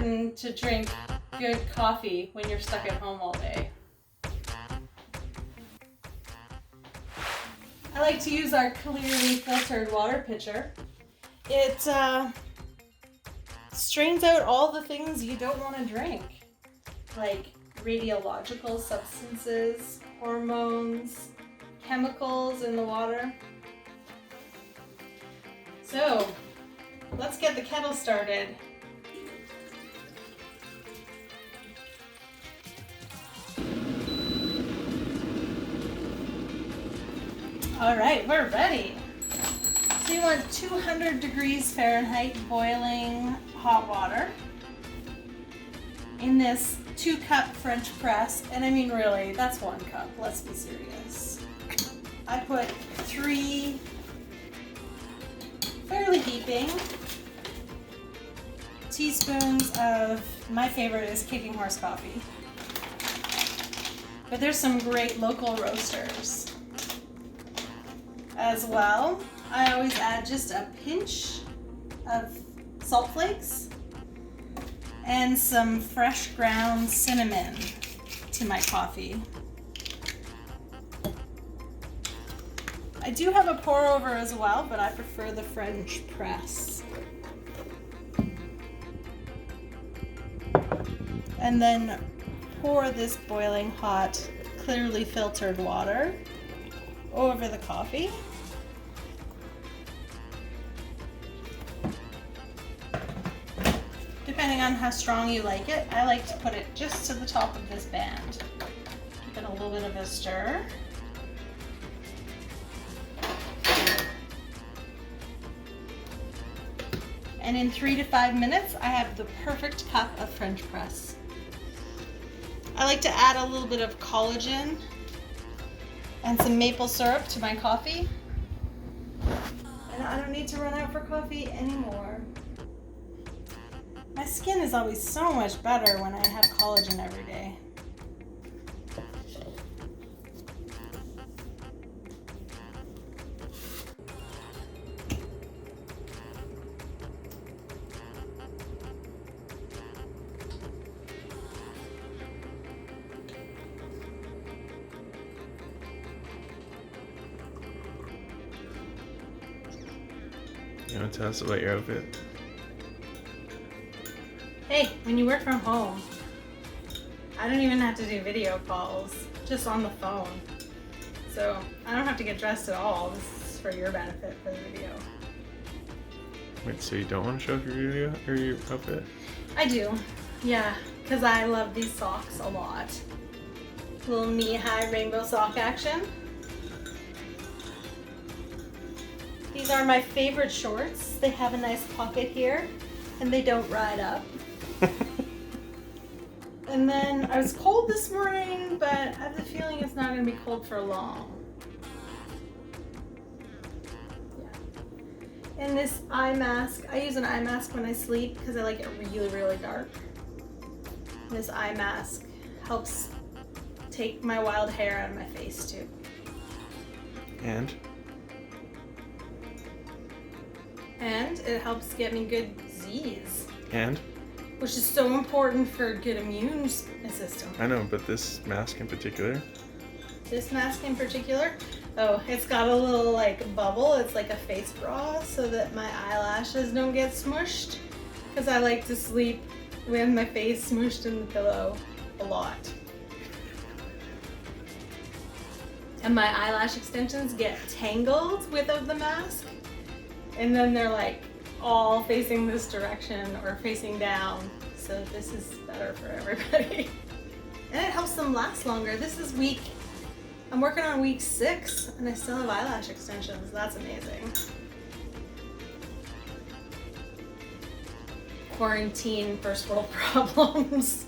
important to drink good coffee when you're stuck at home all day. I like to use our clearly filtered water pitcher. It strains out all the things you don't want to drink, like radiological substances, hormones, chemicals in the water. So, let's get the kettle started. All right, we're ready. So you want 200 degrees Fahrenheit boiling hot water in this 2-cup French press. And I mean, really, that's 1 cup. Let's be serious. I put 3 fairly heaping teaspoons of, my favorite is Kicking Horse coffee. But there's some great local roasters as well. I always add just a pinch of salt flakes and some fresh ground cinnamon to my coffee. I do have a pour over as well, but I prefer the French press. And then pour this boiling hot, clearly filtered water over the coffee. Depending on how strong you like it, I like to put it just to the top of this band. Give it a little bit of a stir. And in 3 to 5 minutes, I have the perfect cup of French press. I like to add a little bit of collagen and some maple syrup to my coffee. And I don't need to run out for coffee anymore. My skin is always so much better when I have collagen every day. You want to tell us about your outfit? Hey, when you work from home, I don't even have to do video calls, just on the phone. So I don't have to get dressed at all. This is for your benefit for the video. Wait, so you don't want to show off your video or your outfit? I do, yeah, because I love these socks a lot. Little knee-high rainbow sock action. These are my favorite shorts. They have a nice pocket here, and they don't ride up. And then I was cold this morning, but I have the feeling it's not going to be cold for long. Yeah. And this eye mask, I use an eye mask when I sleep because I like it really, really dark. This eye mask helps take my wild hair out of my face too. And it helps get me good Z's. And? Which is so important for a good immune system. I know, but this mask in particular? This mask in particular? Oh, it's got a little like bubble. It's like a face bra so that my eyelashes don't get smushed. Because I like to sleep with my face smushed in the pillow a lot. And my eyelash extensions get tangled without the mask. And then they're like all facing this direction or facing down. So this is better for everybody. And it helps them last longer. I'm working on week 6 and I still have eyelash extensions. That's amazing. Quarantine first world problems.